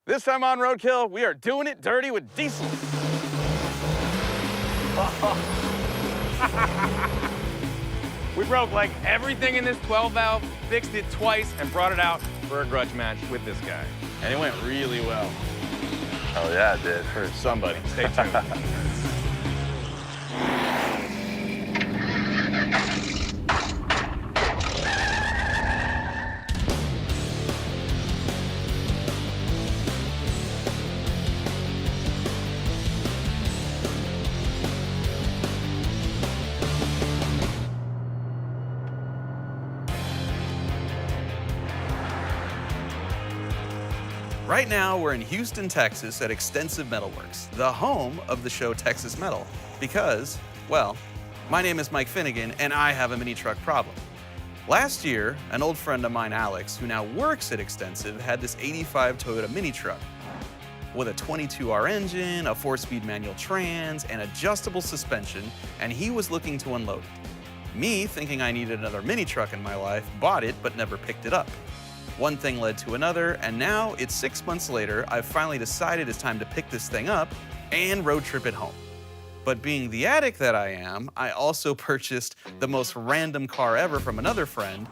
This time on Roadkill, we are doing it dirty with diesel. We broke like everything in this 12 valve, fixed it twice, and brought it out for a grudge match with this guy. And it went really well. Oh yeah, it did. For somebody. Stay tuned. Right now, we're in Houston, Texas at Extensive Metalworks, the home of the show Texas Metal, because, well, my name is Mike Finnegan and I have a mini truck problem. Last year, an old friend of mine, Alex, who now works at Extensive, had this 85 Toyota mini truck with a 22R engine, a 4-speed manual trans, and adjustable suspension, and he was looking to unload it. Me, thinking I needed another mini truck in my life, bought it but never picked it up. One thing led to another, and now it's 6 months later, I've finally decided it's time to pick this thing up and road trip it home. But being the addict that I am, I also purchased the most random car ever from another friend,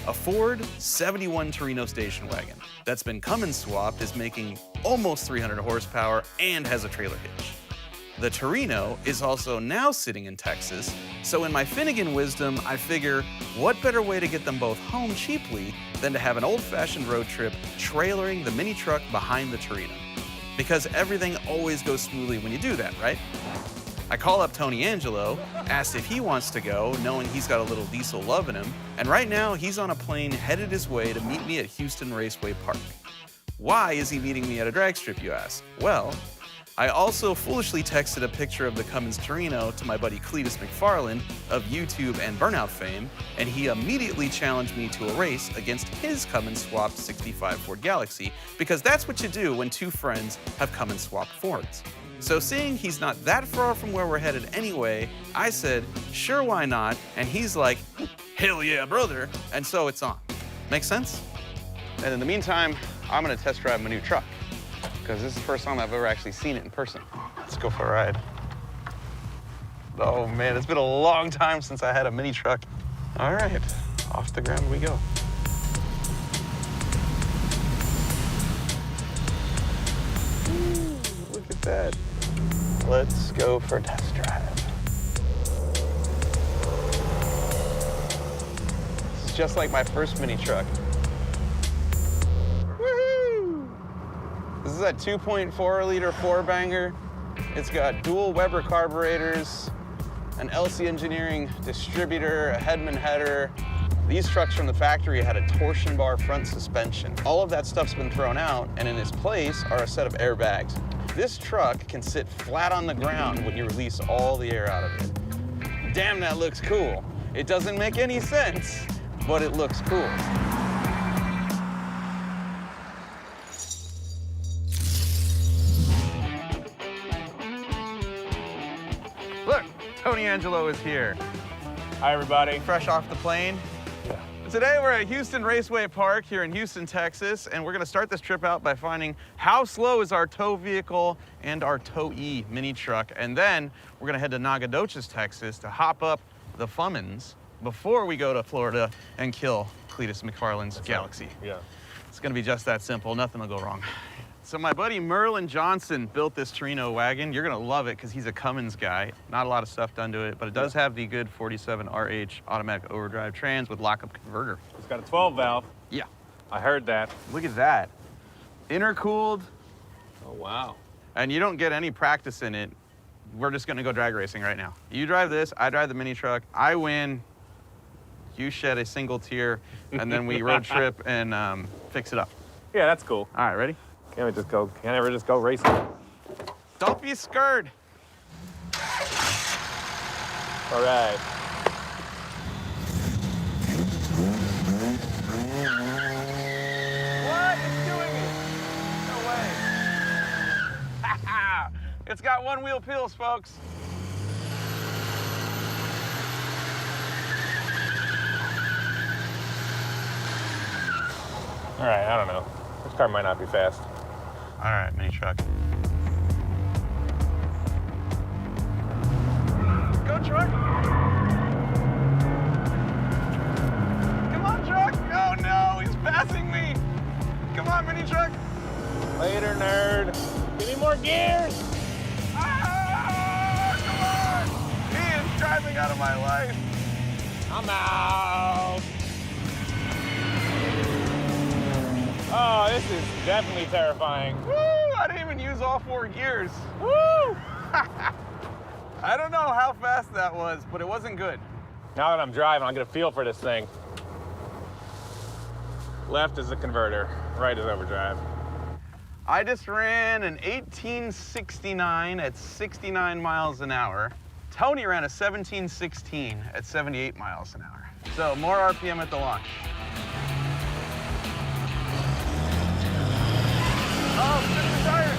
a Ford 71 Torino station wagon that's been Cummins swapped, is making almost 300 horsepower, and has a trailer hitch. The Torino is also now sitting in Texas, so in my Finnegan wisdom, I figure what better way to get them both home cheaply than to have an old-fashioned road trip trailering the mini truck behind the Torino. Because everything always goes smoothly when you do that, right? I call up Tony Angelo, asked if he wants to go, knowing he's got a little diesel love in him, and right now he's on a plane headed his way to meet me at Houston Raceway Park. Why is he meeting me at a drag strip, you ask? Well, I also foolishly texted a picture of the Cummins Torino to my buddy Cletus McFarland of YouTube and Burnout fame, and he immediately challenged me to a race against his Cummins swapped 65 Ford Galaxy, because that's what you do when two friends have Cummins swapped Fords. So seeing he's not that far from where we're headed anyway, I said, sure, why not? And he's like, hell yeah, brother. And so it's on. Make sense? And in the meantime, I'm gonna test drive my new truck, because this is the first time I've ever actually seen it in person. Let's go for a ride. Oh man, it's been a long time since I had a mini truck. All right, off the ground we go. Ooh, look at that. Let's go for a test drive. This is just like my first mini truck. This is a 2.4 liter 4-banger. It's got dual Weber carburetors, an LC Engineering distributor, a Hedman header. These trucks from the factory had a torsion bar front suspension. All of that stuff's been thrown out, and in its place are a set of airbags. This truck can sit flat on the ground when you release all the air out of it. Damn, that looks cool. It doesn't make any sense, but it looks cool. Look, Tony Angelo is here. Hi, everybody. Fresh off the plane. Yeah. Today we're at Houston Raceway Park here in Houston, Texas, and we're gonna start this trip out by finding how slow is our tow vehicle and our tow-e mini truck, and then we're gonna head to Nacogdoches, Texas to hop up the Fummins before we go to Florida and kill Cletus McFarland's Galaxy. Right. Yeah. It's gonna be just that simple, nothing will go wrong. So my buddy Merlin Johnson built this Torino wagon. You're gonna love it because he's a Cummins guy. Not a lot of stuff done to it, but it does have the good 47 RH automatic overdrive trans with lockup converter. It's got a 12 valve. Yeah. I heard that. Look at that. Intercooled, Oh, wow. and you don't get any practice in it. We're just gonna go drag racing right now. You drive this, I drive the mini truck, I win, you shed a single tear, and then we road trip and fix it up. Yeah, that's cool. All right, ready? Can't ever just go racing. Don't be scared. All right. What? It's doing it. No way. It's got one wheel pills, folks. All right, I don't know. This car might not be fast. All right, mini truck. Go, truck. Come on, truck. Oh, no, he's passing me. Come on, mini truck. Later, nerd. Give me more gears. Ah, come on. He is driving out of my life. I'm out. Oh, this is definitely terrifying. Woo, I didn't even use all 4 gears. Woo! I don't know how fast that was, but it wasn't good. Now that I'm driving, I'll get a feel for this thing. Left is the converter, right is overdrive. I just ran an 1869 at 69 miles an hour. Tony ran a 1716 at 78 miles an hour. So more RPM at the launch. Oh, spin the tires.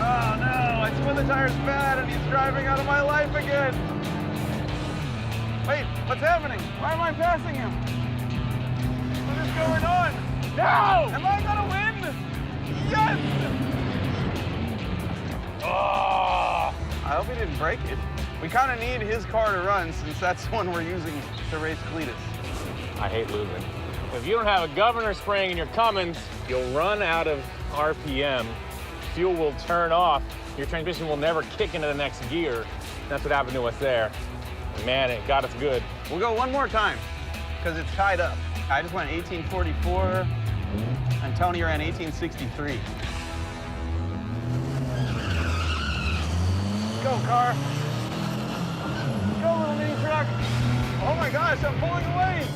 Oh no, I spun the tires bad and he's driving out of my life again. Wait, what's happening? Why am I passing him? What is going on? No! Am I gonna win? Yes! Oh! I hope he didn't break it. We kind of need his car to run since that's the one we're using to race Cletus. I hate losing. If you don't have a governor spring in your Cummins, you'll run out of RPM. Fuel will turn off. Your transmission will never kick into the next gear. That's what happened to us there. And man, it got us good. We'll go one more time because it's tied up. I just went 1844 and Tony ran 1863. Go, car. Go, little mini truck. Oh my gosh, I'm pulling away.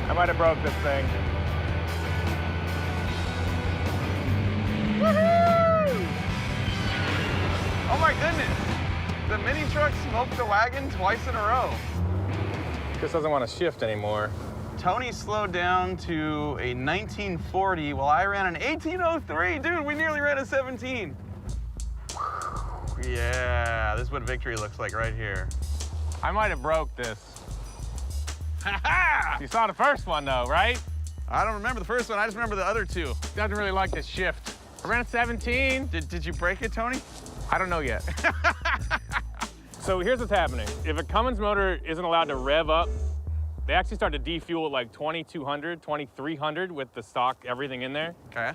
I might have broke this thing. Woohoo! Oh my goodness. The mini truck smoked the wagon twice in a row. Just doesn't want to shift anymore. Tony slowed down to a 1940 while I ran an 1803. Dude, we nearly ran a 17. Yeah, this is what victory looks like right here. I might have broke this. Ha-ha! You saw the first one though, right? I don't remember the first one, I just remember the other two. Doesn't really like this shift. I ran a 17. Did you break it, Tony? I don't know yet. So here's what's happening. If a Cummins motor isn't allowed to rev up, they actually start to defuel at like 2200, 2300 with the stock, everything in there. Okay.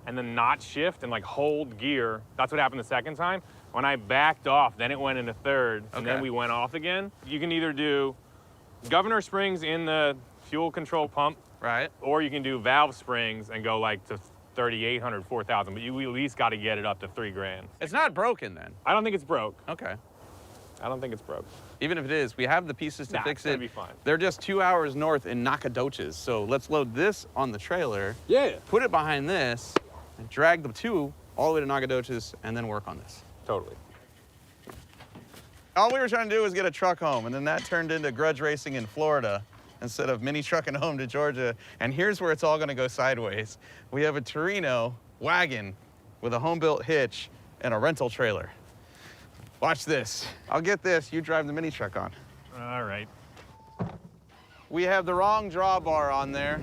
And then not shift and like hold gear. That's what happened the second time. When I backed off, then it went into third, and then we went off again. You can either do governor springs in the fuel control pump, right? Or you can do valve springs and go like to 3,800, 4,000, but you at least got to get it up to $3,000. It's not broken then. I don't think it's broke. Okay. I don't think it's broke. Even if it is, we have the pieces to fix it's gonna it. be fine. They're just 2 hours north in Nacogdoches. So let's load this on the trailer. Yeah. Put it behind this, and drag the two all the way to Nacogdoches, and then work on this. Totally. All we were trying to do was get a truck home, and then that turned into grudge racing in Florida instead of mini trucking home to Georgia. And here's where it's all gonna go sideways. We have a Torino wagon with a home-built hitch and a rental trailer. Watch this. I'll get this, you drive the mini truck on. All right. We have the wrong drawbar on there.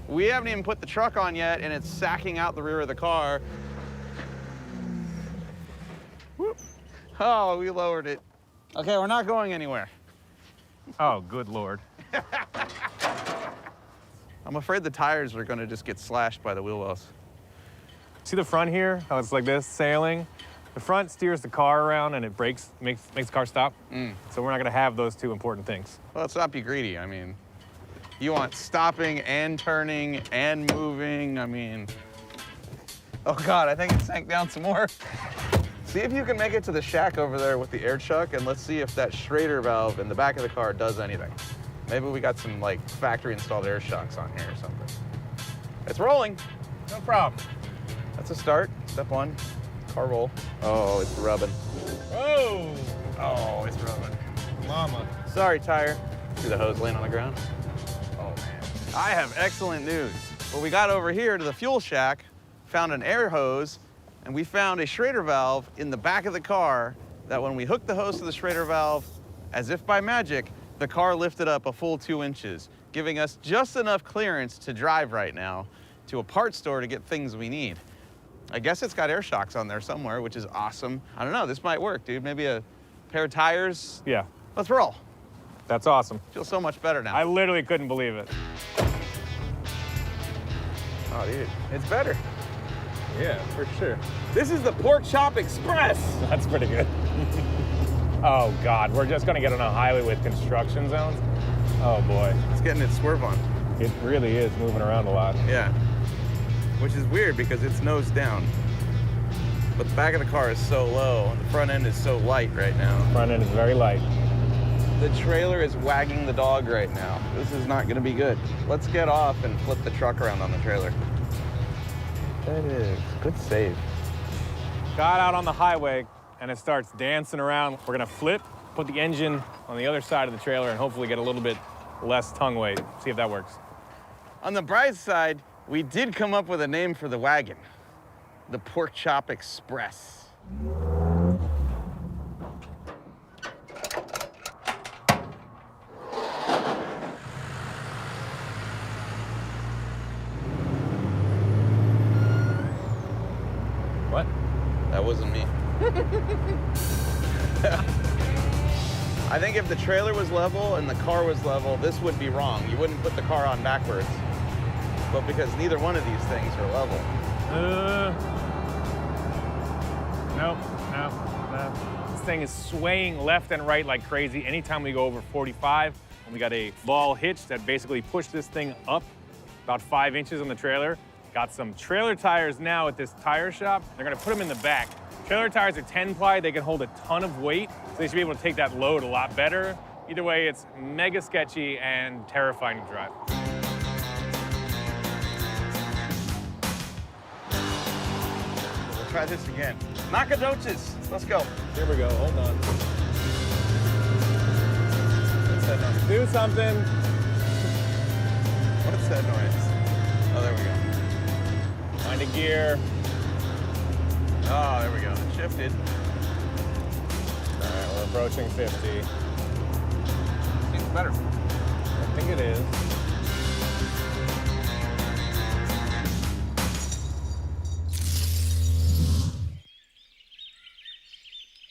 We haven't even put the truck on yet, and it's sacking out the rear of the car. Whoop. Oh, we lowered it. Okay, we're not going anywhere. Oh, good Lord. I'm afraid the tires are gonna just get slashed by the wheel wells. See the front here? How it's like this, sailing? The front steers the car around and it brakes, makes the car stop. So we're not gonna have those two important things. Well, let's not be greedy. I mean, you want stopping and turning and moving. I mean, oh God, I think it sank down some more. See if you can make it to the shack over there with the air chuck, and let's see if that Schrader valve in the back of the car does anything. Maybe we got some like factory installed air shocks on here or something. It's rolling. No problem. That's a start. Step one. Car roll. Oh, it's rubbing. Oh, Oh, it's rubbing. mama. Sorry, tire. See the hose laying on the ground? Oh, man. I have excellent news. Well, we got over here to the fuel shack, found an air hose, and we found a Schrader valve in the back of the car that when we hooked the hose to the Schrader valve, as if by magic, the car lifted up a full 2 inches. giving us just enough clearance to drive right now to a parts store to get things we need. I guess it's got air shocks on there somewhere, which is awesome. I don't know, this might work, dude. Maybe a pair of tires. Yeah. Let's roll. That's awesome. Feels so much better now. I literally couldn't believe it. Oh, dude, it's better. Yeah, for sure. This is the Pork Chop Express. That's pretty good. Oh God, we're just gonna get on a highway with construction zones. Oh boy. It's getting its swerve on. It really is moving around a lot. Yeah. Which is weird because it's nose down. But the back of the car is so low, and the front end is so light right now. Front end is very light. The trailer is wagging the dog right now. This is not gonna be good. Let's get off and flip the truck around on the trailer. That is, good save. Got out on the highway and it starts dancing around. We're gonna flip, put the engine on the other side of the trailer and hopefully get a little bit less tongue weight. See if that works. On the bright side, we did come up with a name for the wagon. The Pork Chop Express. What? That wasn't me. I think if the trailer was level and the car was level, this would be wrong. You wouldn't put the car on backwards. But because neither one of these things are level. Nope, no. This thing is swaying left and right like crazy. Anytime we go over 45, and we got a ball hitch that basically pushed this thing up about 5 inches on the trailer. Got some trailer tires now at this tire shop. They're gonna put them in the back. Trailer tires are 10-ply. They can hold a ton of weight, so they should be able to take that load a lot better. Either way, it's mega sketchy and terrifying to drive. We'll try this again. Nacogdoches, let's go. Here we go, hold on. What's that noise? Do something. What's that noise? Oh, there we go. Find a gear. Oh, there we go. It shifted. All right, we're approaching 50. Seems better. I think it is.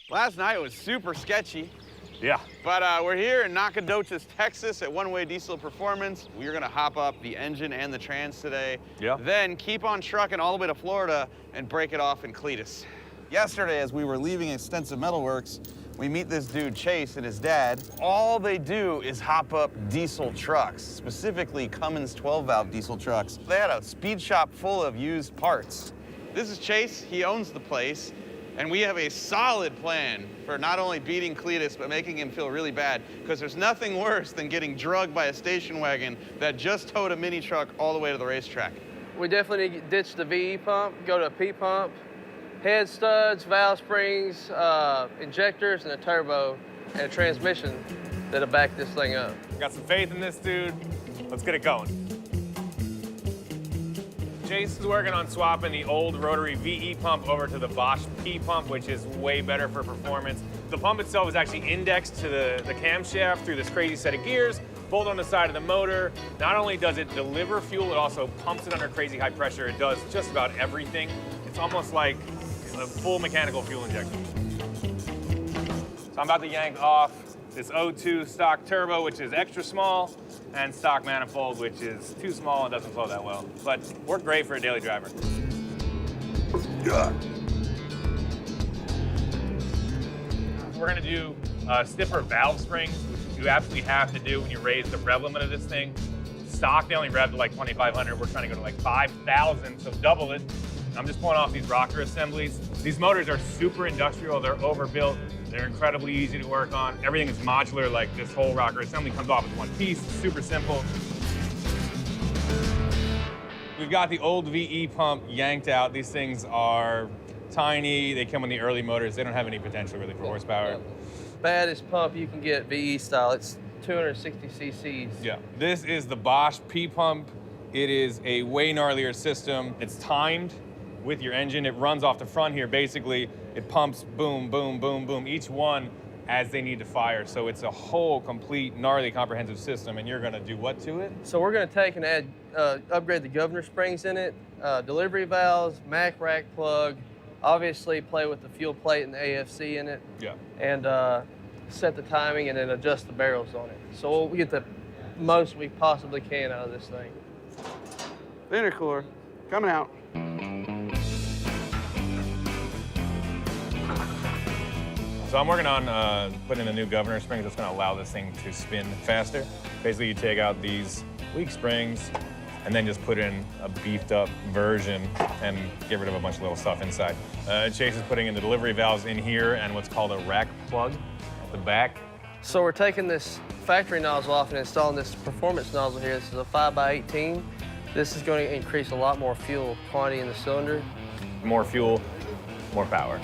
Last night was super sketchy. Yeah. But we're here in Nacogdoches, Texas at One Way Diesel Performance. We're gonna hop up the engine and the trans today. Yeah. Then keep on trucking all the way to Florida and break it off in Cletus. Yesterday, as we were leaving Extensive Metalworks, we meet this dude, Chase, and his dad. All they do is hop up diesel trucks, specifically Cummins 12-valve diesel trucks. They had a speed shop full of used parts. This is Chase, he owns the place. And we have a solid plan for not only beating Cletus, but making him feel really bad, because there's nothing worse than getting drugged by a station wagon that just towed a mini truck all the way to the racetrack. We definitely need to ditch the VE pump, go to a P pump, head studs, valve springs, injectors, and a turbo, and a transmission that'll back this thing up. Got some faith in this dude. Let's get it going. Chase is working on swapping the old rotary VE pump over to the Bosch P pump, which is way better for performance. The pump itself is actually indexed to the camshaft through this crazy set of gears, bolt on the side of the motor. Not only does it deliver fuel, it also pumps it under crazy high pressure. It does just about everything. It's almost like a full mechanical fuel injection. So I'm about to yank off this 02 stock turbo, which is extra small, and stock manifold, which is too small and doesn't flow that well, but worked great for a daily driver. Yeah. We're gonna do stiffer valve springs, which you absolutely have to do when you raise the rev limit of this thing. Stock, they only rev to like 2,500. We're trying to go to like 5,000, so double it. I'm just pulling off these rocker assemblies. These motors are super industrial, they're overbuilt. They're incredibly easy to work on. Everything is modular, like this whole rocker assembly comes off as one piece, super simple. We've got the old VE pump yanked out. These things are tiny. They come in the early motors. They don't have any potential really for horsepower. Baddest pump you can get VE style. It's 260 cc's. Yeah, this is the Bosch P pump. It is a way gnarlier system. It's timed with your engine. It runs off the front here, basically. It pumps boom, boom, boom, boom. Each one as they need to fire. So it's a whole complete, gnarly, comprehensive system, and you're gonna do what to it? So we're gonna take and add, upgrade the governor springs in it, delivery valves, Mac rack plug, obviously play with the fuel plate and the AFC in it. Yeah. And set the timing and then adjust the barrels on it. So we'll get the most we possibly can out of this thing. The intercooler, coming out. So I'm working on putting in a new governor spring that's gonna allow this thing to spin faster. Basically, you take out these weak springs and then just put in a beefed up version and get rid of a bunch of little stuff inside. Chase is putting in the delivery valves in here and what's called a rack plug at the back. So we're taking this factory nozzle off and installing this performance nozzle here. This is a 5x18. This is going to increase a lot more fuel quantity in the cylinder. More fuel, more power.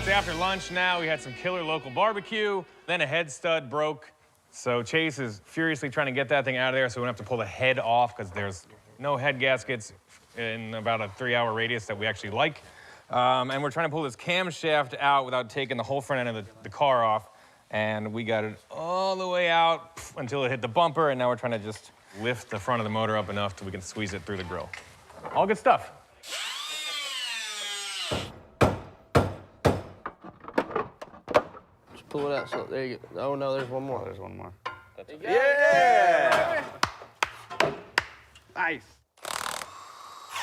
So after lunch now, we had some killer local barbecue, then a head stud broke. So Chase is furiously trying to get that thing out of there so we don't have to pull the head off because there's no head gaskets in about a 3-hour radius that we actually like. And we're trying to pull this camshaft out without taking the whole front end of the car off. And we got it all the way out until it hit the bumper, and now we're trying to just lift the front of the motor up enough so we can squeeze it through the grill. All good stuff. Just pull it out. So there you go. Oh no, there's one more. There's one more. Yeah! Nice.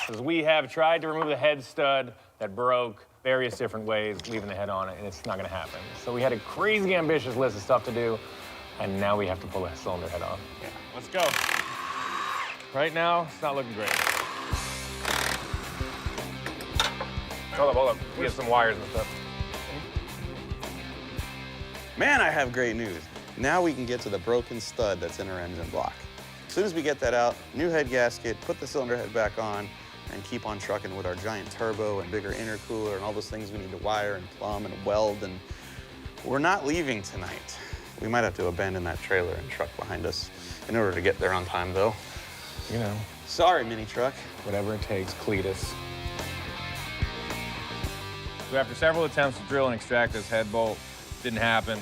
Because we have tried to remove the head stud that broke various different ways, leaving the head on it, and it's not gonna happen. So we had a crazy ambitious list of stuff to do, and now we have to pull the cylinder head off. Yeah. Let's go. Right now, it's not looking great. Hold up. We have some wires and stuff. Man, I have great news. Now we can get to the broken stud that's in our engine block. As soon as we get that out, new head gasket, put the cylinder head back on, and keep on trucking with our giant turbo and bigger intercooler and all those things we need to wire and plumb and weld. And we're not leaving tonight. We might have to abandon that trailer and truck behind us in order to get there on time, though. You know. Sorry, mini truck. Whatever it takes, Cletus. So after several attempts to drill and extract this head bolt, didn't happen.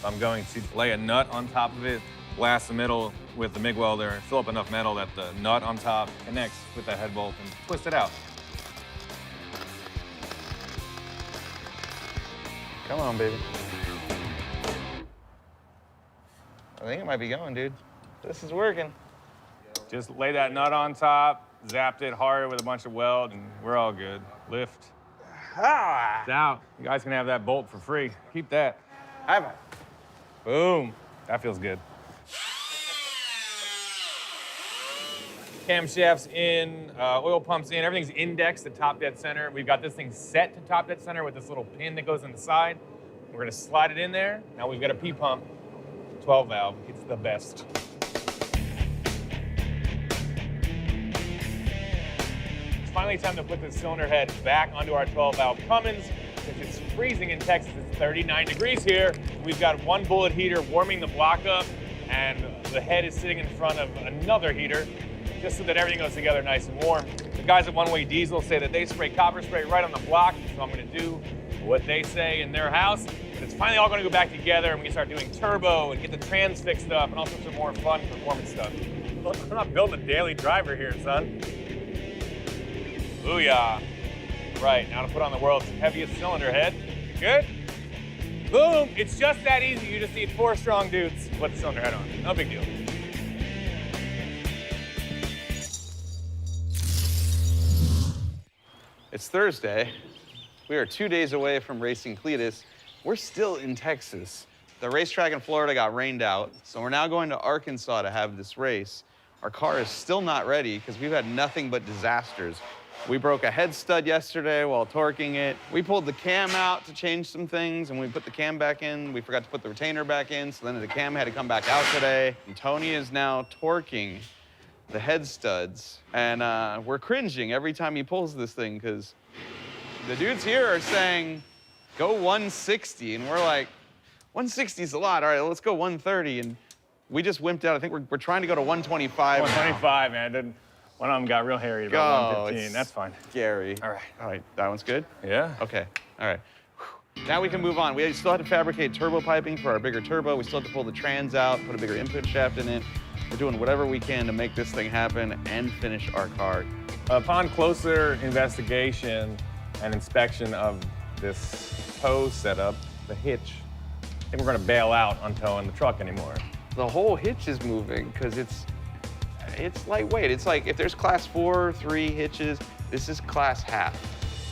I'm going to lay a nut on top of it, blast the middle with the MIG welder, and fill up enough metal that the nut on top connects with that head bolt and twist it out. Come on, baby. I think it might be going, dude. This is working. Just lay that nut on top, zapped it hard with a bunch of weld, and we're all good. Lift. Ah! It's out. You guys can have that bolt for free. Keep that. Have it. Boom. That feels good. Camshafts in, oil pumps in, everything's indexed to top dead center. We've got this thing set to top dead center with this little pin that goes in the side. We're gonna slide it in there. Now we've got a P-pump, 12 valve. It's the best. It's finally time to put the cylinder head back onto our 12 valve Cummins. Since it's freezing in Texas, it's 39 degrees here. We've got one bullet heater warming the block up, and the head is sitting in front of another heater, just so that everything goes together nice and warm. The guys at One Way Diesel say that they spray copper spray right on the block, so I'm gonna do what they say in their house. But it's finally all gonna go back together, and we can start doing turbo and get the trans fixed up, and also some more fun performance stuff. I'm not building a daily driver here, son. Booyah. Right, now to put on the world's heaviest cylinder head. Good? Boom, it's just that easy. You just need 4 strong dudes to put the cylinder head on. No big deal. It's Thursday. We are 2 days away from racing Cletus. We're still in Texas. The racetrack in Florida got rained out, so we're now going to Arkansas to have this race. Our car is still not ready because we've had nothing but disasters. We broke a head stud yesterday while torquing it. We pulled the cam out to change some things, and we put the cam back in. We forgot to put the retainer back in, so then the cam had to come back out today. And Tony is now torquing the head studs, and we're cringing every time he pulls this thing because the dudes here are saying, go 160, and we're like, 160 is a lot. All right, let's go 130, and we just wimped out. I think we're trying to go to 125 125, man. One of them got real hairy about 115. That's fine. Scary. All right, that one's good? Yeah. Okay, all right. Now we can move on. We still have to fabricate turbo piping for our bigger turbo. We still have to pull the trans out, put a bigger input shaft in it. We're doing whatever we can to make this thing happen and finish our car. Upon closer investigation and inspection of this tow setup, the hitch, I think we're gonna bail out on towing the truck anymore. The whole hitch is moving because it's lightweight. It's like if there's class 4, 3 hitches, this is class half.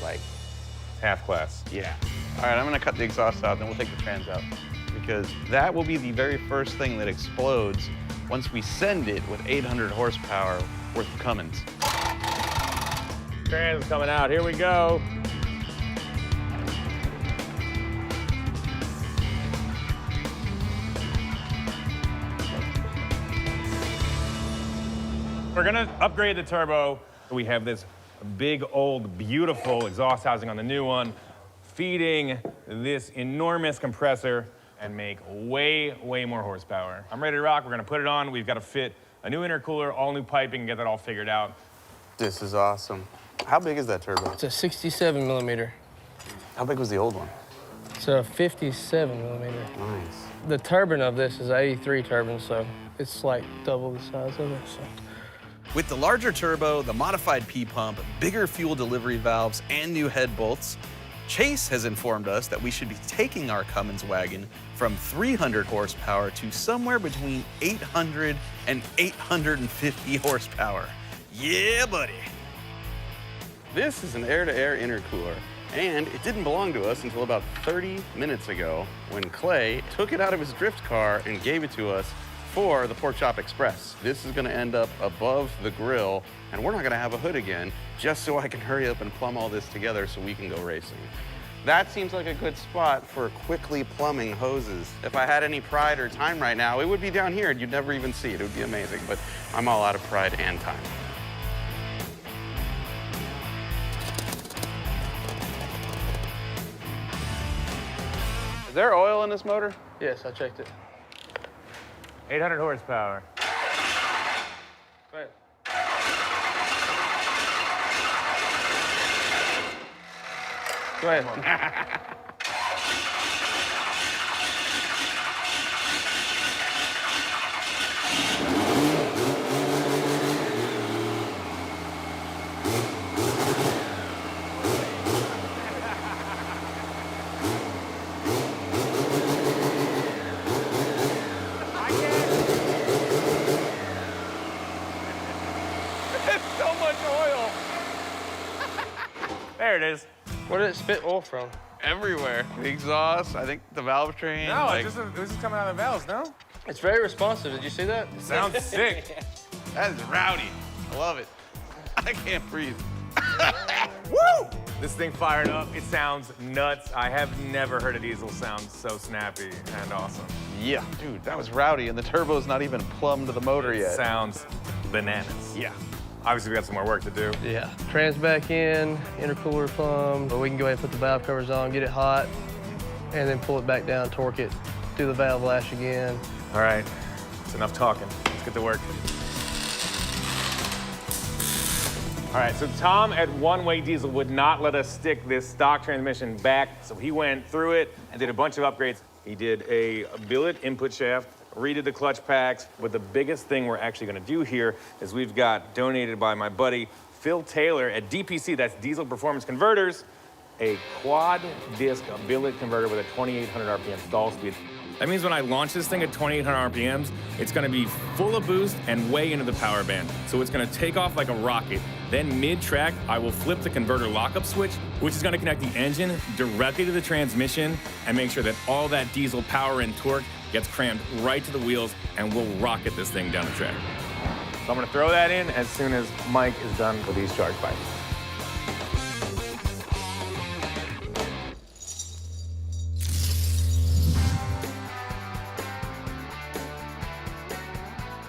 Like, Half class. yeah. All right, I'm gonna cut the exhaust out, then we'll take the trans out because that will be the very first thing that explodes once we send it with 800 horsepower worth of Cummins. Trans coming out, here we go. We're gonna upgrade the turbo. We have this big, old, beautiful exhaust housing on the new one, feeding this enormous compressor and make way, way more horsepower. I'm ready to rock. We're gonna put it on. We've got to fit a new intercooler, all new piping, get that all figured out. This is awesome. How big is that turbo? It's a 67 millimeter. How big was the old one? It's a 57 millimeter. Nice. The turbine of this is 83 turbine, so it's like double the size of it. So. With the larger turbo, the modified P-pump, bigger fuel delivery valves, and new head bolts, Chase has informed us that we should be taking our Cummins wagon from 300 horsepower to somewhere between 800 and 850 horsepower. Yeah, buddy. This is an air-to-air intercooler, and it didn't belong to us until about 30 minutes ago when Clay took it out of his drift car and gave it to us for the Pork Chop Express. This is gonna end up above the grill, and we're not gonna have a hood again, just so I can hurry up and plumb all this together so we can go racing. That seems like a good spot for quickly plumbing hoses. If I had any pride or time right now, it would be down here and you'd never even see it. It would be amazing, but I'm all out of pride and time. Is there oil in this motor? Yes, I checked it. 800 horsepower. Go ahead. Go ahead. There it is. Where did it spit oil from? Everywhere. The exhaust, I think the valve train. No, like, this is coming out of the valves, no? It's very responsive. Did you see that? Sounds sick. that is rowdy. I love it. I can't breathe. Woo! This thing fired up. It sounds nuts. I have never heard a diesel sound so snappy and awesome. Yeah, dude, that was rowdy, and the turbo's not even plumbed to the motor yet. Sounds bananas. Yeah. Obviously, we got some more work to do. Yeah. Trans back in, intercooler plumb, but we can go ahead and put the valve covers on, get it hot, and then pull it back down, torque it, do the valve lash again. All right, it's enough talking. Let's get to work. All right, so Tom at One Way Diesel would not let us stick this stock transmission back, so he went through it and did a bunch of upgrades. He did a billet input shaft, redid the clutch packs, but the biggest thing we're actually gonna do here is we've got donated by my buddy Phil Taylor at DPC, that's Diesel Performance Converters, a quad disc billet converter with a 2,800 RPM stall speed. That means when I launch this thing at 2,800 RPMs, it's gonna be full of boost and way into the power band. So it's gonna take off like a rocket. Then mid-track, I will flip the converter lockup switch, which is gonna connect the engine directly to the transmission and make sure that all that diesel power and torque gets crammed right to the wheels, and we'll rocket this thing down the track. So I'm gonna throw that in as soon as Mike is done with these charge pipes.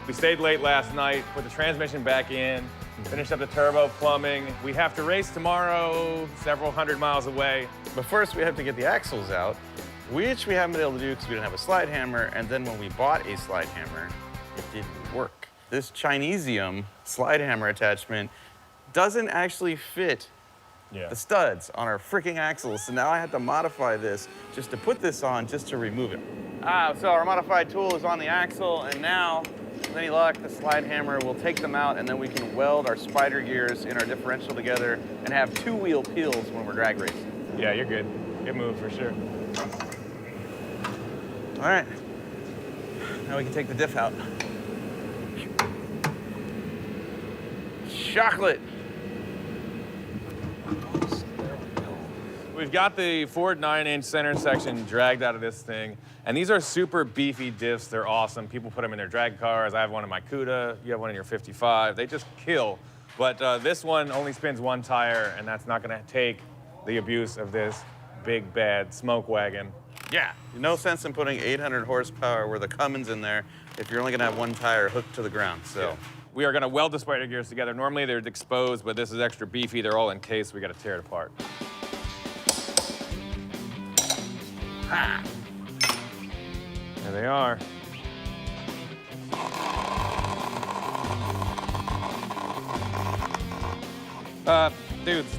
We stayed late last night, put the transmission back in, finished up the turbo plumbing. We have to race tomorrow, several hundred miles away. But first, we have to get the axles out, which we haven't been able to do because we didn't have a slide hammer. And then when we bought a slide hammer, it didn't work. this Chinesium slide hammer attachment doesn't actually fit the studs on our freaking axles. So now I had to modify this just to put this on, just to remove it. So our modified tool is on the axle, and now, with any luck, the slide hammer will take them out, and then we can weld our spider gears in our differential together and have two-wheel peels when we're drag racing. Yeah, you're good. Good move for sure. All right. Now we can take the diff out. Chocolate. We've got the Ford 9-inch center section dragged out of this thing, and these are super beefy diffs. They're awesome. People put them in their drag cars. I have one in my Cuda. You have one in your 55. They just kill. But this one only spins one tire, and that's not going to take the abuse of this big, bad smoke wagon. Yeah, no sense in putting 800 horsepower with a Cummins in there if you're only going to have one tire hooked to the ground. So. Yeah. We are going to weld the spider gears together. Normally they're exposed, but this is extra beefy. They're all encased. We got to tear it apart. Ha! There they are. Dudes.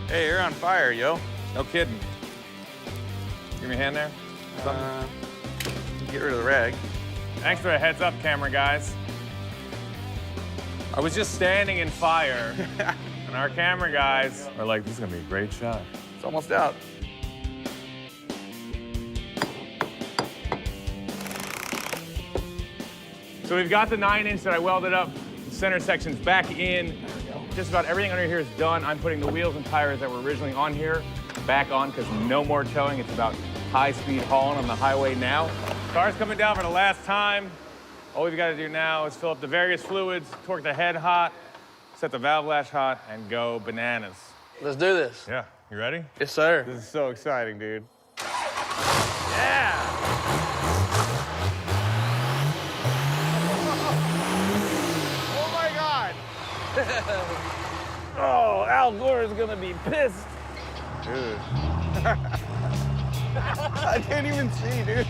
Hey, you're on fire, yo. No kidding. Give me a hand there. Get rid of the rag. Thanks for a heads up, camera guys. I was just standing in fire, and our camera guys are like, this is gonna be a great shot. It's almost out. So we've got the 9-inch that I welded up. The center section's back in. Just about everything under here is done. I'm putting the wheels and tires that were originally on here back on because no more towing. It's about high-speed hauling on the highway now. Car's coming down for the last time. All we've got to do now is fill up the various fluids, torque the head hot, set the valve latch hot, and go bananas. Let's do this. Yeah, you ready? Yes, sir. This is so exciting, dude. Yeah! Oh my God! Oh, Al Gore is gonna be pissed. Dude. I can't even see, dude.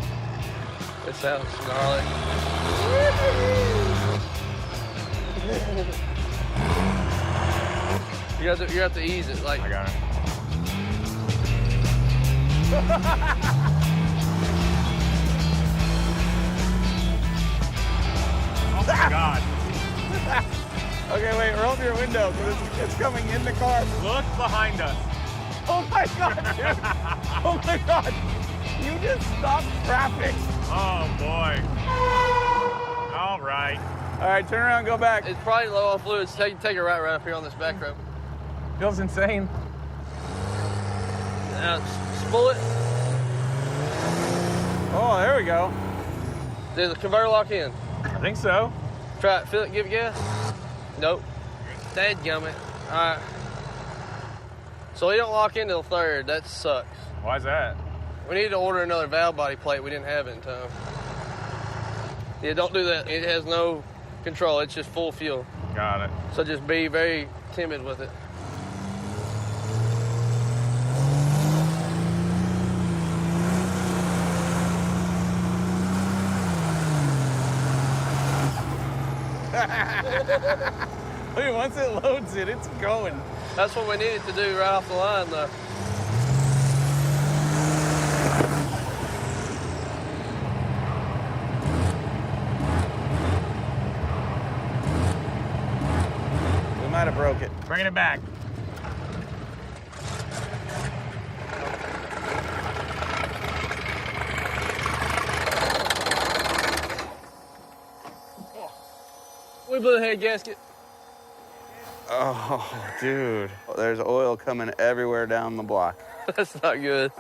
It sounds gnarly. You have to ease it, like. I got it. Oh my God. Okay, wait, roll up your window, because it's coming in the car. Look behind us. Oh my God, dude. Oh my God. You just stopped traffic. Oh boy. All right. All right, turn around, go back. It's probably low on fluids. Take it right up here on this back rope. Feels insane. Now, spool it. Oh, there we go. Did the converter lock in? I think so. Try it, feel it, give it gas. Nope. Dadgummit. All right. So we don't lock into the third. That sucks. Why's that? We need to order another valve body plate. We didn't have it in time. Yeah, don't do that. It has no control. It's just full fuel. Got it. So just be very timid with it. Wait, once it loads it, it's going. That's what we needed to do right off the line, though. We might have broke it. Bringing it back. We blew the head gasket. Oh, dude. There's oil coming everywhere down the block. That's not good.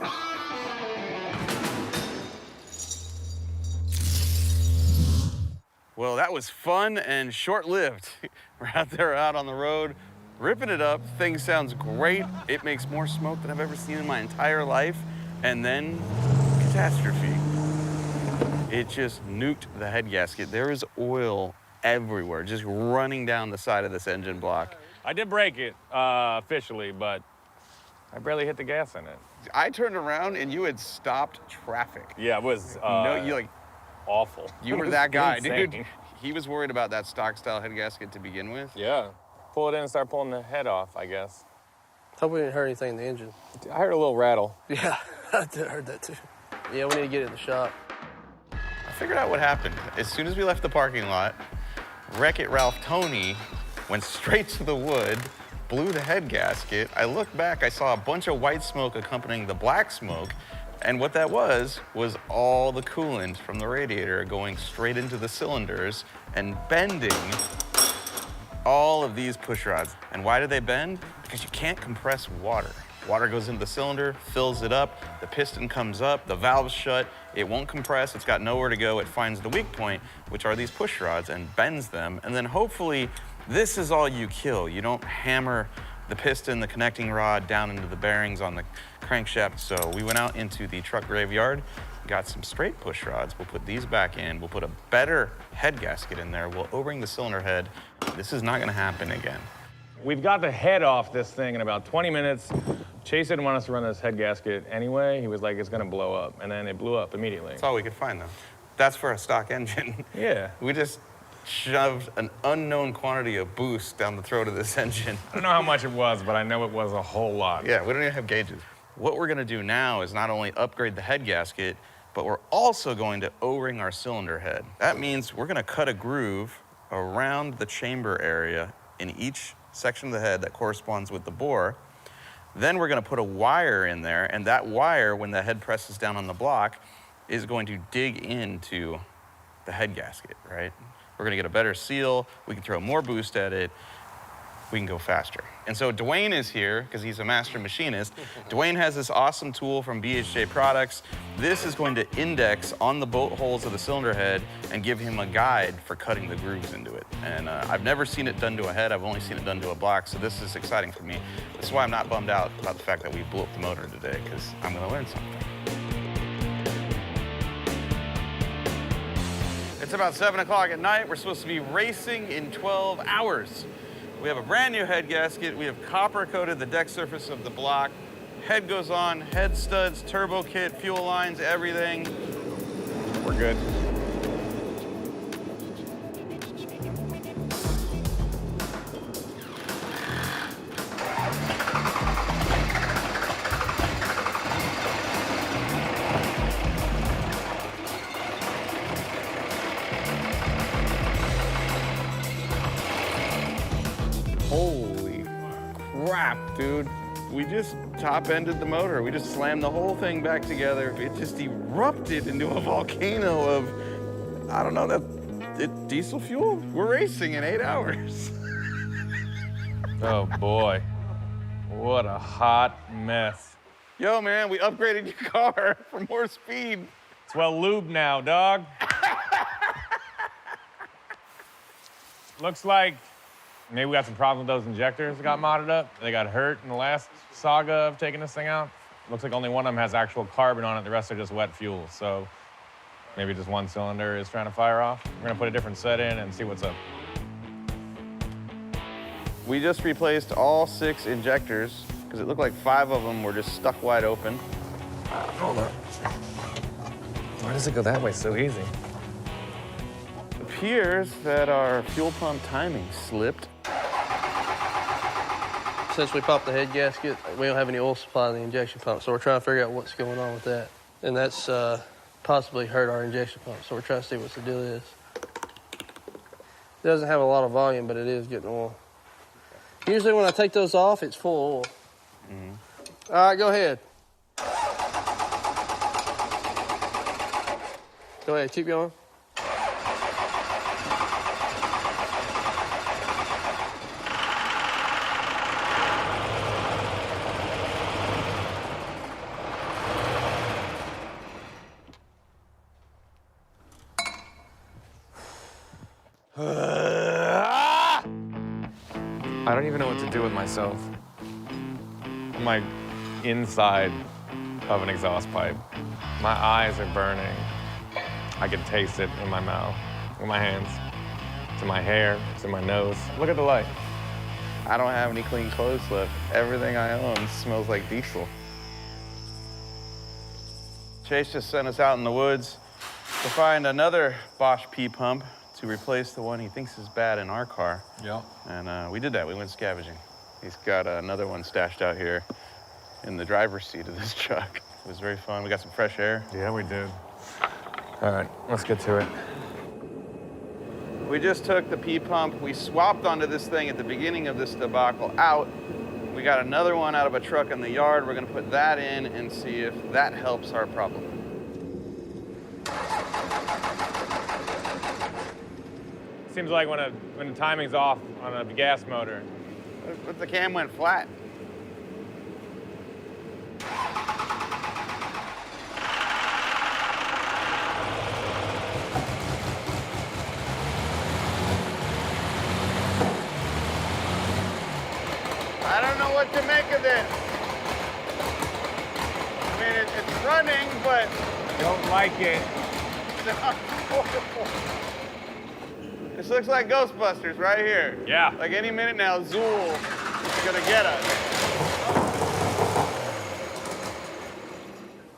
Well, that was fun and short-lived. We're out on the road, ripping it up. Thing sounds great. It makes more smoke than I've ever seen in my entire life. And then, catastrophe. It just nuked the head gasket. There is oil everywhere, just running down the side of this engine block. I did break it officially, but I barely hit the gas in it. I turned around and you had stopped traffic. Yeah, it was No, you like awful. you It were was that guy, insane. dude. He was worried about that stock style head gasket to begin with. Yeah. Pull it in and start pulling the head off, I guess. Hope we didn't hurt anything in the engine. I heard a little rattle. Yeah, I heard that too. Yeah, we need to get it in the shop. I figured out what happened. As soon as we left the parking lot, Wreck-It Ralph Tony went straight to the wood, blew the head gasket. I looked back, I saw a bunch of white smoke accompanying the black smoke, and what that was all the coolant from the radiator going straight into the cylinders and bending all of these push rods. And why do they bend? Because you can't compress water. Water goes into the cylinder, fills it up, the piston comes up, the valve's shut, it won't compress, it's got nowhere to go, it finds the weak point, which are these push rods, and bends them, and then hopefully this is all you kill. You don't hammer the piston, the connecting rod down into the bearings on the crankshaft. So we went out into the truck graveyard, got some straight push rods. We'll put these back in. We'll put a better head gasket in there. We'll O-ring the cylinder head. This is not gonna happen again. We've got the head off this thing in about 20 minutes. Chase didn't want us to run this head gasket anyway. He was like, it's gonna blow up. And then it blew up immediately. That's all we could find though. That's for a stock engine. Yeah. We just shoved an unknown quantity of boost down the throat of this engine. I don't know how much it was, but I know it was a whole lot. Yeah, we don't even have gauges. What we're gonna do now is not only upgrade the head gasket, but we're also going to O-ring our cylinder head. That means we're gonna cut a groove around the chamber area in each section of the head that corresponds with the bore. Then we're gonna put a wire in there, and that wire, when the head presses down on the block, is going to dig into the head gasket, right? We're gonna get a better seal, we can throw more boost at it, we can go faster. And so Dwayne is here, because he's a master machinist. Dwayne has this awesome tool from BHJ Products. This is going to index on the bolt holes of the cylinder head and give him a guide for cutting the grooves into it. And I've never seen it done to a head, I've only seen it done to a block, so this is exciting for me. That's why I'm not bummed out about the fact that we blew up the motor today, because I'm gonna learn something. It's about 7 o'clock at night. We're supposed to be racing in 12 hours. We have a brand new head gasket. We have copper coated the deck surface of the block. Head goes on, head studs, turbo kit, fuel lines, everything. We're good. Holy crap, dude. We just top-ended the motor. We just slammed the whole thing back together. It just erupted into a volcano of, I don't know, diesel fuel? We're racing in 8 hours. Oh boy, what a hot mess. Yo, man, we upgraded your car for more speed. It's well lubed now, dog. Looks like maybe we got some problems with those injectors that got modded up. They got hurt in the last saga of taking this thing out. Looks like only one of them has actual carbon on it. The rest are just wet fuel. So maybe just one cylinder is trying to fire off. We're gonna put a different set in and see what's up. We just replaced all 6 injectors because it looked like 5 of them were just stuck wide open. Hold on. Why does it go that way so easy? It appears that our fuel pump timing slipped. Since we popped the head gasket, we don't have any oil supply in the injection pump, so we're trying to figure out what's going on with that. And that's possibly hurt our injection pump, so we're trying to see what the deal is. It doesn't have a lot of volume, but it is getting oil. Usually when I take those off, it's full of oil. All right, go ahead. Go ahead, keep going. I don't even know what to do with myself. I'm like inside of an exhaust pipe. My eyes are burning. I can taste it in my mouth, in my hands. It's in my hair, it's in my nose. Look at the light. I don't have any clean clothes left. Everything I own smells like diesel. Chase just sent us out in the woods to find another Bosch P-pump to replace the one he thinks is bad in our car. Yep. And we did that. We went scavenging. He's got another one stashed out here in the driver's seat of this truck. It was very fun. We got some fresh air. Yeah, we did. All right, let's get to it. We just took the P-pump. We swapped onto this thing at the beginning of this debacle out. We got another one out of a truck in the yard. We're gonna put that in and see if that helps our problem. Seems like when the timing's off on a gas motor. But the cam went flat. I don't know what to make of this. I mean, it's running, but Don't like it. it's horrible. This looks like Ghostbusters right here. Yeah. Like any minute now, Zool is gonna get us.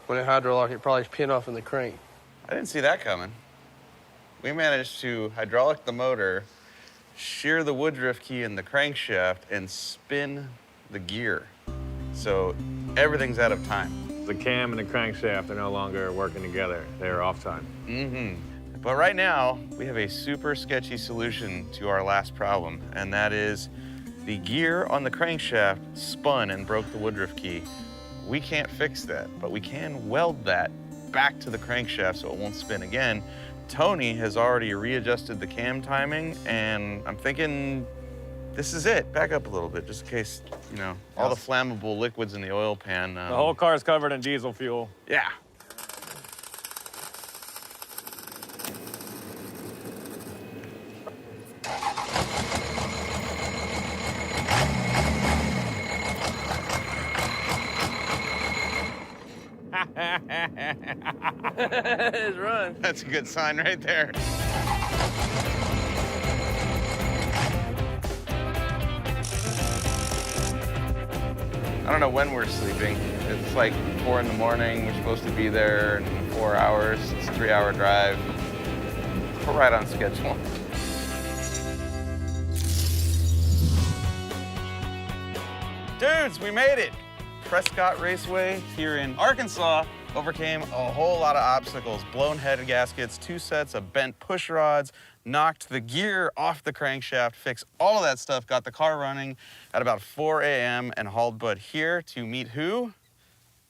When it hydraulic, it probably pin off in the crank. I didn't see that coming. We managed to hydraulic the motor, shear the woodruff key in the crankshaft, and spin the gear. So everything's out of time. The cam and the crankshaft are no longer working together. They're off time. But right now, we have a super sketchy solution to our last problem, and that is the gear on the crankshaft spun and broke the woodruff key. We can't fix that, but we can weld that back to the crankshaft so it won't spin again. Tony has already readjusted the cam timing, and I'm thinking this is it. Back up a little bit, just in case, you know, all the flammable liquids in the oil pan. The whole car's covered in diesel fuel. Yeah. It's run. That's a good sign right there. I don't know when we're sleeping. It's like 4 in the morning. We're supposed to be there in 4 hours. It's a 3-hour drive. We're right on schedule. Dudes, we made it. Prescott Raceway here in Arkansas overcame a whole lot of obstacles. Blown head gaskets, 2 sets of bent push rods, knocked the gear off the crankshaft, fixed all of that stuff, got the car running at about 4 a.m. and hauled Bud here to meet who?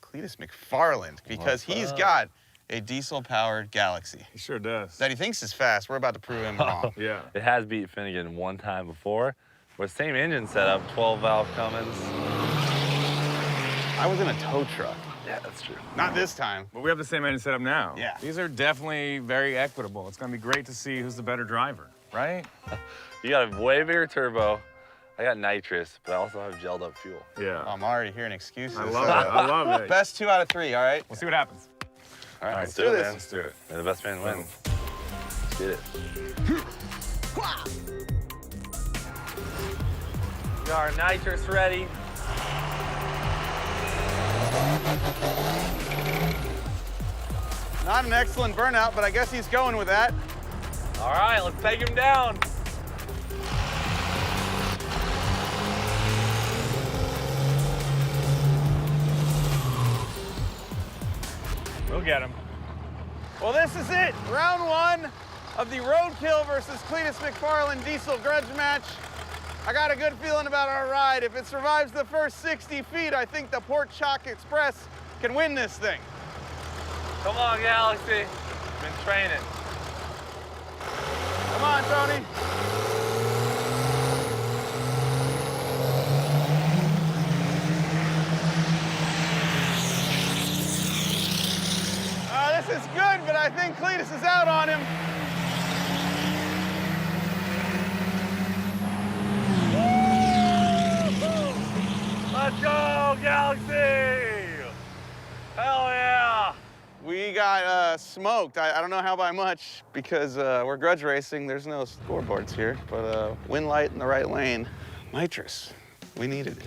Cletus McFarland, because he's got a diesel-powered Galaxy He sure does. that he thinks is fast. We're about to prove him wrong. Yeah. It has beat Finnegan one time before. With same engine setup, 12-valve Cummins. I was in a tow truck. Yeah, that's true. Not this time. But we have the same engine setup now. Yeah. These are definitely very equitable. It's gonna be great to see who's the better driver, right? You got a way bigger turbo. I got nitrous, but I also have gelled up fuel. Yeah. I'm already hearing excuses. I love it. I love it. Best 2 out of 3, all right? We'll see what happens. All right, Let's let's do this. man. Let's do it. May the best man win. Let's get it. We got our nitrous ready. Not an excellent burnout, but I guess he's going with that. All right, let's take him down. We'll get him. Well, this is it. Round 1 of the Roadkill versus Cletus McFarland diesel grudge match. I got a good feeling about our ride. If it survives the first 60 feet, I think the Port Chalk Express can win this thing. Come on, Galaxy. Been training. Come on, Tony. This is good, but I think Cletus is out on him. Let's go, Galaxy! Hell yeah! We got smoked. I don't know how by much because we're grudge racing. There's no scoreboards here, but wind light in the right lane. Nitrous, we needed it.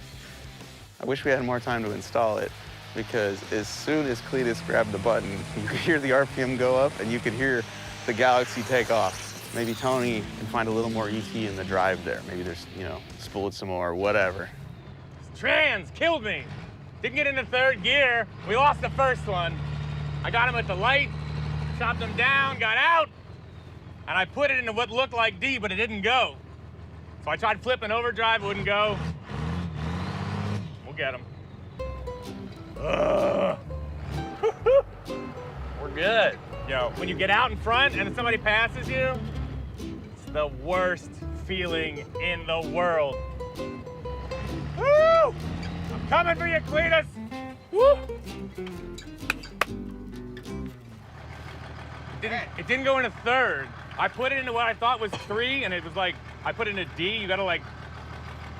I wish we had more time to install it because as soon as Cletus grabbed the button, you could hear the RPM go up and you could hear the Galaxy take off. Maybe Tony can find a little more ET in the drive there. Maybe there's, you know, spool it some more, whatever. Trans killed me. Didn't get into third gear. We lost the first one. I got him at the light, chopped him down, got out, and I put it into what looked like D, but it didn't go. So I tried flipping overdrive, it wouldn't go. We'll get him. We're good. Yo, when you get out in front and somebody passes you, it's the worst feeling in the world. Woo! I'm coming for you, Cletus! Woo! It didn't go into third. I put it into what I thought was 3, and it was like, I put it into D, you gotta like,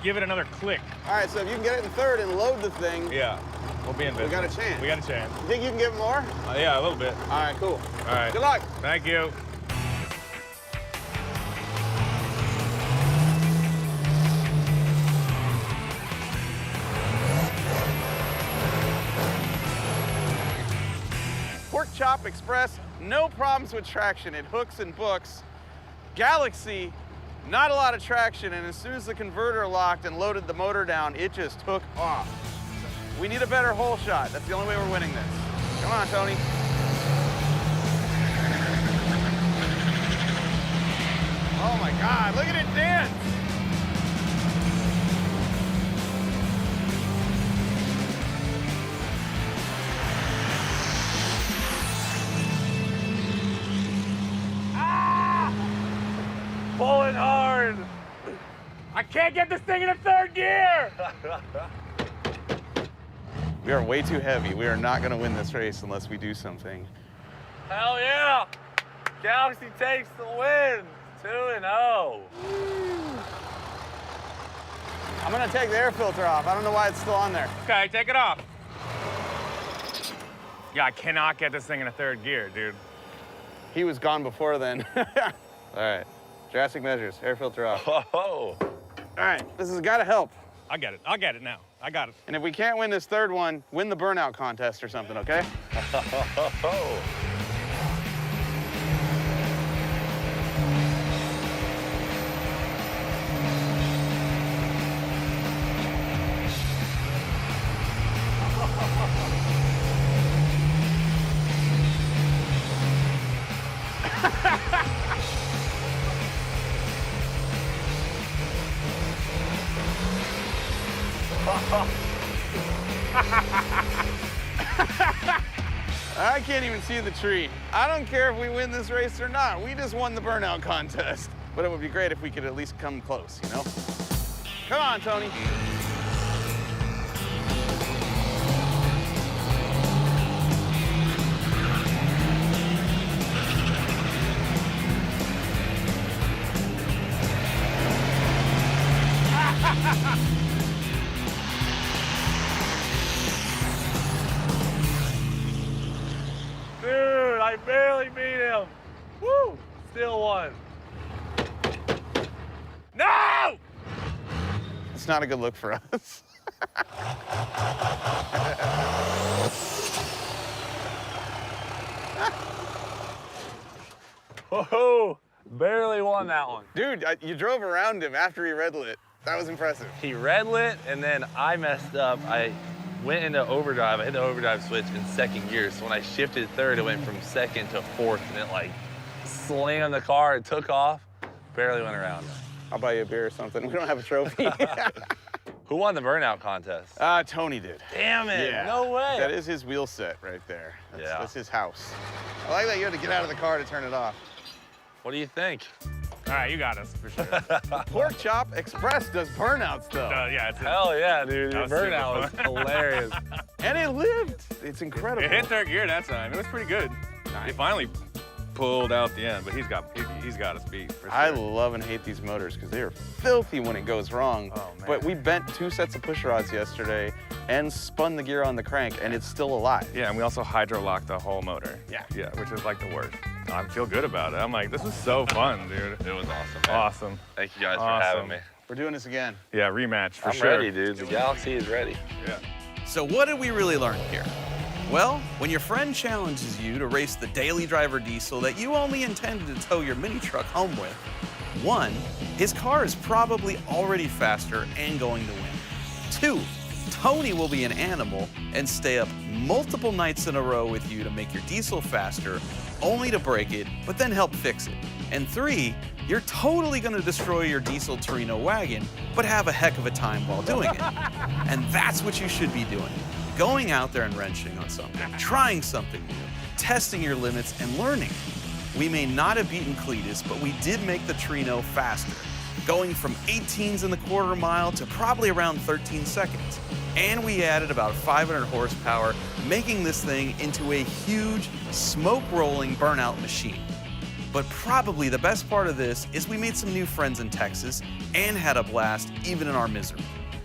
give it another click. All right, so if you can get it in third and load the thing, Yeah, we'll be in business. we got a chance. We got a chance. You think you can get more? Yeah, a little bit. All right, cool. All right. Good luck. Thank you. Pork Chop Express, no problems with traction. It hooks and books. Galaxy, not a lot of traction, and as soon as the converter locked and loaded the motor down, it just took off. We need a better hole shot. That's the only way we're winning this. Come on, Tony. Oh my God, look at it dance. Pulling hard. I can't get this thing into third gear! We are way too heavy. We are not gonna win this race unless we do something. Hell yeah. Galaxy takes the win. 2-0. I'm gonna take the air filter off. I don't know why it's still on there. Okay, take it off. Yeah, I cannot get this thing into third gear, dude. He was gone before then. All right, drastic measures, air filter off. All Oh. right, this has gotta help. I get it. I'll get it now. I got it. And if we can't win this third one, win the burnout contest or something, okay? I can't even see the tree. I don't care if we win this race or not. We just won the burnout contest. But it would be great if we could at least come close, you know? Come on, Tony. Dude, I barely beat him. Woo! Still won. No! It's not a good look for us. Whoa! Barely won that one. Dude, you drove around him after he red lit. That was impressive. He red lit, and then I messed up. I went into overdrive. I hit the overdrive switch in second gear. So when I shifted third, it went from second to fourth, and it like slammed the car and took off. Barely went around. I'll buy you a beer or something. We don't have a trophy. Who won the burnout contest? Tony did. Damn it! Yeah. No way. That is his wheel set right there. Yeah. That's his house. I like that you had to get out of the car to turn it off. What do you think? All right, you got us for sure. Pork Chop Express does burnouts though. Yeah, it's Hell yeah, dude. Your That was burnout was super fun. hilarious. And it lived. It's incredible. It hit third gear that time. It was pretty good. He finally pulled out the end, but he's got us beat for sure. I love and hate these motors because they are filthy when it goes wrong. Oh, man. But we bent 2 sets of push rods yesterday and spun the gear on the crank, and it's still alive. Yeah, and we also hydro locked the whole motor. Yeah. Yeah, which is like the worst. I feel good about it. I'm like, this is so fun, dude. It was awesome, man. Awesome. Thank you guys for Awesome. having me. We're doing this again. Yeah, rematch for I'm sure. ready, dude. The Galaxy is ready. Yeah. So what did we really learn here? Well, when your friend challenges you to race the daily driver diesel that you only intended to tow your mini truck home with, 1, his car is probably already faster and going to win. 2, Tony will be an animal and stay up multiple nights in a row with you to make your diesel faster, only to break it, but then help fix it. And 3, you're totally gonna destroy your diesel Torino wagon, but have a heck of a time while doing it. And that's what you should be doing. Going out there and wrenching on something, trying something new, testing your limits and learning. We may not have beaten Cletus, but we did make the Torino faster, going from 18s in the quarter mile to probably around 13 seconds. And we added about 500 horsepower, making this thing into a huge, smoke-rolling burnout machine. But probably the best part of this is we made some new friends in Texas and had a blast even in our misery.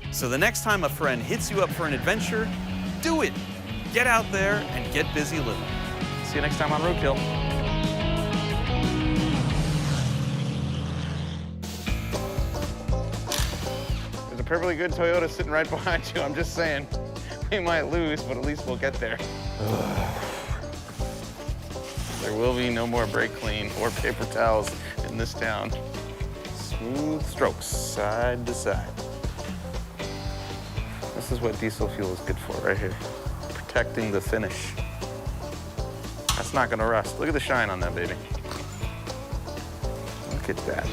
So the next time a friend hits you up for an adventure, do it. Get out there and get busy living. See you next time on Roadkill. There's a perfectly good Toyota sitting right behind you. I'm just saying, we might lose, but at least we'll get there. There will be no more brake clean or paper towels in this town. Smooth strokes, side to side. This is what diesel fuel is good for right here. Protecting the finish. That's not gonna rust. Look at the shine on that baby. Look at that.